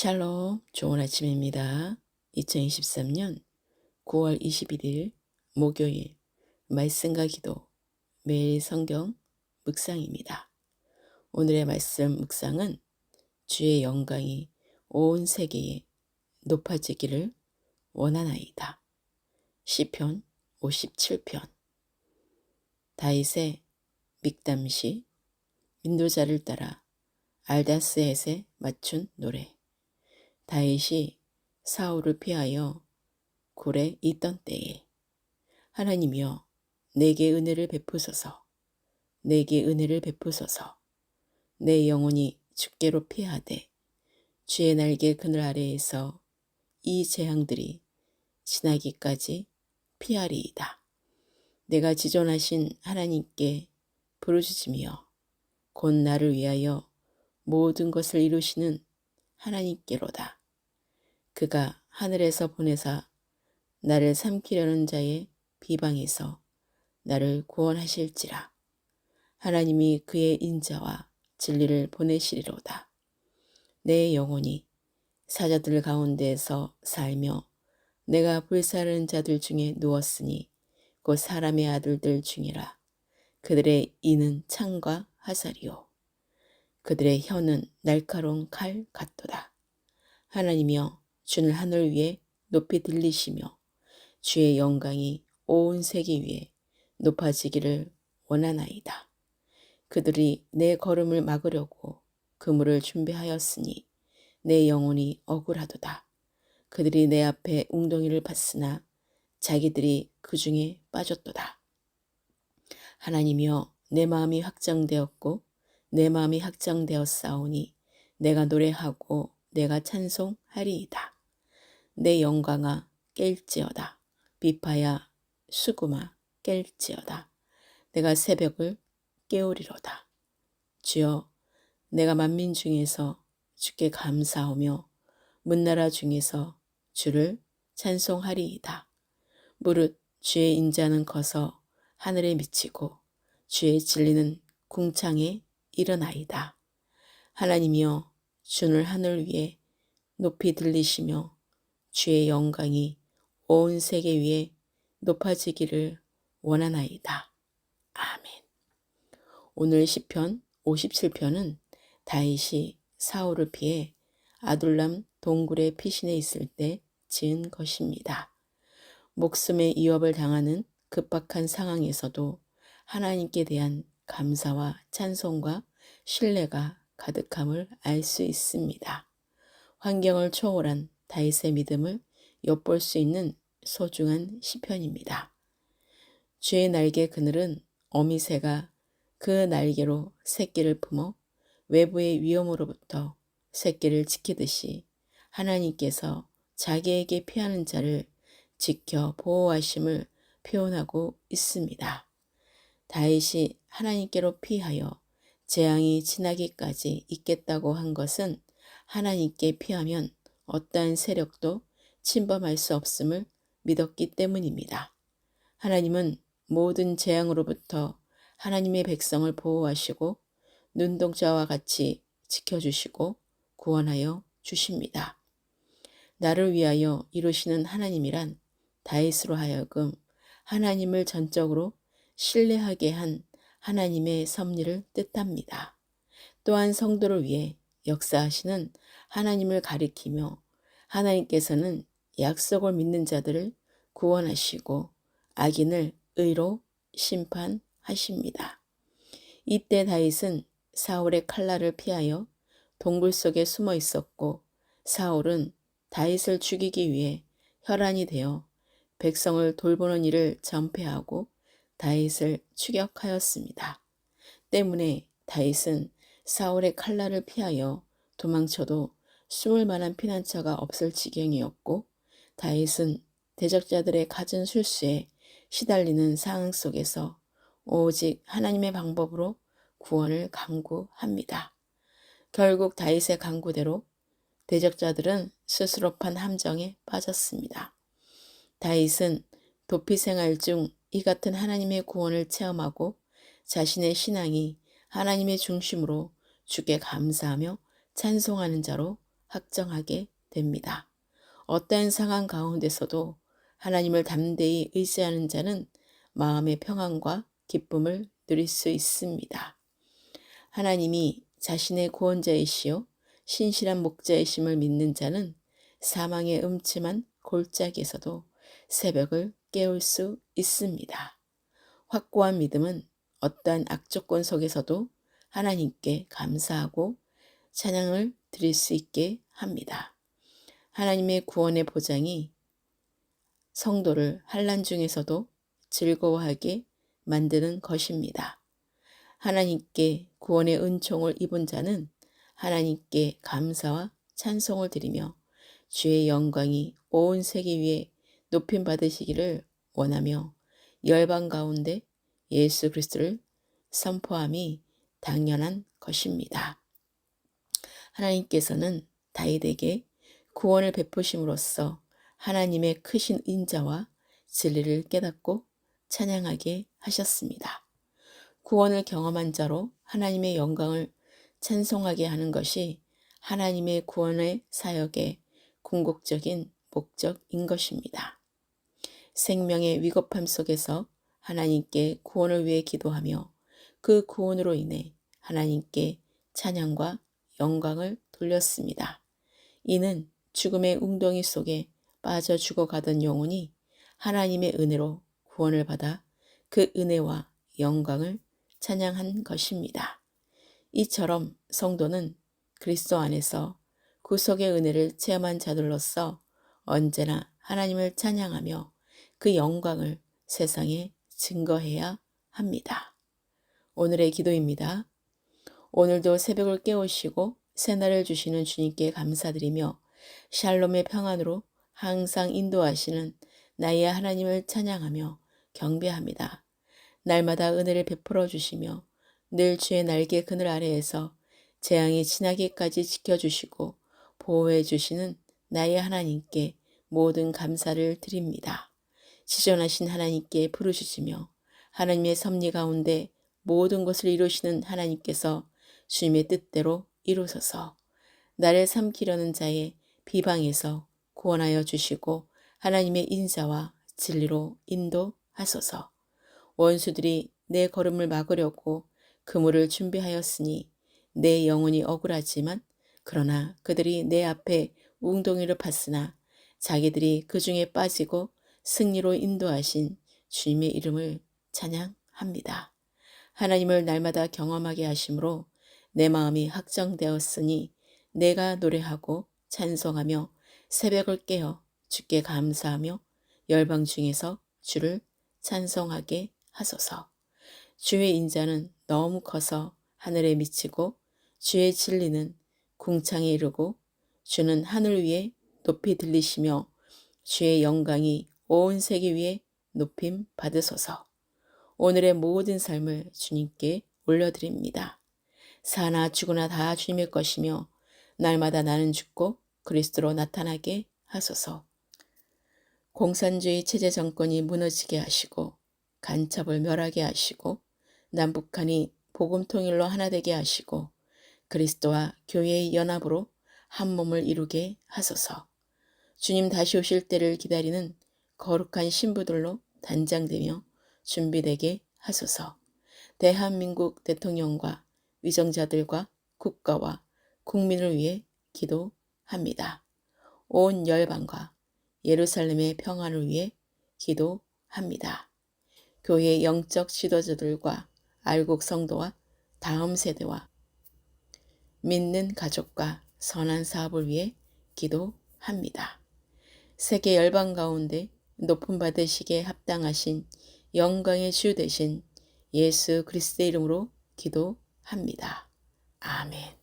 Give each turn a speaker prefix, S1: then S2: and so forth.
S1: 샬롬, 좋은 아침입니다. 2023년 9월 21일 목요일 말씀과 기도 매일 성경 묵상입니다. 오늘의 말씀 묵상은 주의 영광이 온 세계에 높아지기를 원하나이다. 시편 57편 다윗의 믹담시 인도자를 따라 알다스햇에 맞춘 노래. 다윗이 사울을 피하여 굴에 있던 때에 하나님이여 내게 은혜를 베푸소서, 내게 은혜를 베푸소서. 내 영혼이 주께로 피하되 주의 날개 그늘 아래에서 이 재앙들이 지나기까지 피하리이다. 내가 지존하신 하나님께 부르짖으며 곧 나를 위하여 모든 것을 이루시는 하나님께로다. 그가 하늘에서 보내사 나를 삼키려는 자의 비방에서 나를 구원하실지라. 하나님이 그의 인자와 진리를 보내시리로다. 내 영혼이 사자들 가운데에서 살며 내가 불사르는 자들 중에 누웠으니 곧 사람의 아들들 중이라. 그들의 이는 창과 화살이요 그들의 혀는 날카로운 칼 같도다. 하나님이여 주를 하늘 위에 높이 들리시며 주의 영광이 온 세계 위에 높아지기를 원하나이다. 그들이 내 걸음을 막으려고 그물을 준비하였으니 내 영혼이 억울하도다. 그들이 내 앞에 웅덩이를 팠으나 자기들이 그 중에 빠졌도다. 하나님이여 내 마음이 확장되었고 내 마음이 확장되었사오니 내가 노래하고 내가 찬송하리이다. 내 영광아 깰지어다. 비파야 수구마 깰지어다. 내가 새벽을 깨우리로다. 주여 내가 만민 중에서 주께 감사하며 문나라 중에서 주를 찬송하리이다. 무릇 주의 인자는 커서 하늘에 미치고 주의 진리는 궁창에 일어나이다. 하나님이여 주를 하늘 위에 높이 들리시며 주의 영광이 온 세계 위에 높아지기를 원하나이다. 아멘. 오늘 시편 57편은 다윗이 사울을 피해 아둘람 동굴에 피신해 있을 때 지은 것입니다. 목숨의 위협을 당하는 급박한 상황에서도 하나님께 대한 감사와 찬송과 신뢰가 가득함을 알 수 있습니다. 환경을 초월한 다윗의 믿음을 엿볼 수 있는 소중한 시편입니다. 주의 날개 그늘은 어미새가 그 날개로 새끼를 품어 외부의 위험으로부터 새끼를 지키듯이 하나님께서 자기에게 피하는 자를 지켜 보호하심을 표현하고 있습니다. 다윗이 하나님께로 피하여 재앙이 지나기까지 있겠다고 한 것은 하나님께 피하면 어떠한 세력도 침범할 수 없음을 믿었기 때문입니다. 하나님은 모든 재앙으로부터 하나님의 백성을 보호하시고 눈동자와 같이 지켜주시고 구원하여 주십니다. 나를 위하여 이루시는 하나님이란 다윗으로 하여금 하나님을 전적으로 신뢰하게 한 하나님의 섭리를 뜻합니다. 또한 성도를 위해 역사하시는 하나님을 가리키며 하나님께서는 약속을 믿는 자들을 구원하시고 악인을 의로 심판하십니다. 이때 다윗은 사울의 칼날을 피하여 동굴 속에 숨어 있었고 사울은 다윗을 죽이기 위해 혈안이 되어 백성을 돌보는 일을 전폐하고 다윗을 추격하였습니다. 때문에 다윗은 사울의 칼날을 피하여 도망쳐도 숨을 만한 피난처가 없을 지경이었고 다윗은 대적자들의 갖은 술수에 시달리는 상황 속에서 오직 하나님의 방법으로 구원을 강구합니다. 결국 다윗의 강구대로 대적자들은 스스로 판 함정에 빠졌습니다. 다윗은 도피 생활 중 이 같은 하나님의 구원을 체험하고 자신의 신앙이 하나님의 중심으로 주께 감사하며 찬송하는 자로 확정하게 됩니다. 어떠한 상황 가운데서도 하나님을 담대히 의지하는 자는 마음의 평안과 기쁨을 누릴 수 있습니다. 하나님이 자신의 구원자이시요 신실한 목자이심을 믿는 자는 사망의 음침한 골짜기에서도 새벽을 깨울 수 있습니다. 확고한 믿음은 어떠한 악조건 속에서도 하나님께 감사하고 찬양을 드릴 수 있게 합니다. 하나님의 구원의 보장이 성도를 환난 중에서도 즐거워하게 만드는 것입니다. 하나님께 구원의 은총을 입은 자는 하나님께 감사와 찬송을 드리며 주의 영광이 온 세계 위에 높임 받으시기를 원하며 열방 가운데 예수 그리스도를 선포함이 당연한 것입니다. 하나님께서는 다윗에게 구원을 베푸심으로써 하나님의 크신 인자와 진리를 깨닫고 찬양하게 하셨습니다. 구원을 경험한 자로 하나님의 영광을 찬송하게 하는 것이 하나님의 구원의 사역의 궁극적인 목적인 것입니다. 생명의 위급함 속에서 하나님께 구원을 위해 기도하며 그 구원으로 인해 하나님께 찬양과 영광을 돌렸습니다. 이는 죽음의 웅덩이 속에 빠져 죽어가던 영혼이 하나님의 은혜로 구원을 받아 그 은혜와 영광을 찬양한 것입니다. 이처럼 성도는 그리스도 안에서 구속의 은혜를 체험한 자들로서 언제나 하나님을 찬양하며 그 영광을 세상에 증거해야 합니다. 오늘의 기도입니다. 오늘도 새벽을 깨우시고 새날을 주시는 주님께 감사드리며 샬롬의 평안으로 항상 인도하시는 나의 하나님을 찬양하며 경배합니다. 날마다 은혜를 베풀어 주시며 늘 주의 날개 그늘 아래에서 재앙이 지나기까지 지켜주시고 보호해 주시는 나의 하나님께 모든 감사를 드립니다. 지존하신 하나님께 부르짖으며 하나님의 섭리 가운데 모든 것을 이루시는 하나님께서 주님의 뜻대로 이루소서. 나를 삼키려는 자의 비방에서 구원하여 주시고 하나님의 인자와 진리로 인도하소서. 원수들이 내 걸음을 막으려고 그물을 준비하였으니 내 영혼이 억울하지만 그러나 그들이 내 앞에 웅덩이를 팠으나 자기들이 그 중에 빠지고 승리로 인도하신 주님의 이름을 찬양합니다. 하나님을 날마다 경험하게 하심으로 내 마음이 확정되었으니 내가 노래하고 찬송하며 새벽을 깨어 주께 감사하며 열방 중에서 주를 찬송하게 하소서. 주의 인자는 너무 커서 하늘에 미치고 주의 진리는 궁창에 이르고 주는 하늘 위에 높이 들리시며 주의 영광이 온 세계 위에 높임 받으소서. 오늘의 모든 삶을 주님께 올려드립니다. 사나 죽으나 다 주님의 것이며 날마다 나는 죽고 그리스도로 나타나게 하소서. 공산주의 체제 정권이 무너지게 하시고 간첩을 멸하게 하시고 남북한이 복음 통일로 하나 되게 하시고 그리스도와 교회의 연합으로 한 몸을 이루게 하소서. 주님 다시 오실 때를 기다리는 거룩한 신부들로 단장되며 준비되게 하소서. 대한민국 대통령과 위정자들과 국가와 국민을 위해 기도합니다. 온 열방과 예루살렘의 평안을 위해 기도합니다. 교회의 영적 지도자들과 알곡 성도와 다음 세대와 믿는 가족과 선한 사업을 위해 기도합니다. 세계 열방 가운데 높임 받으시기에 합당하신 영광의 주 되신 예수 그리스도의 이름으로 기도합니다. 아멘.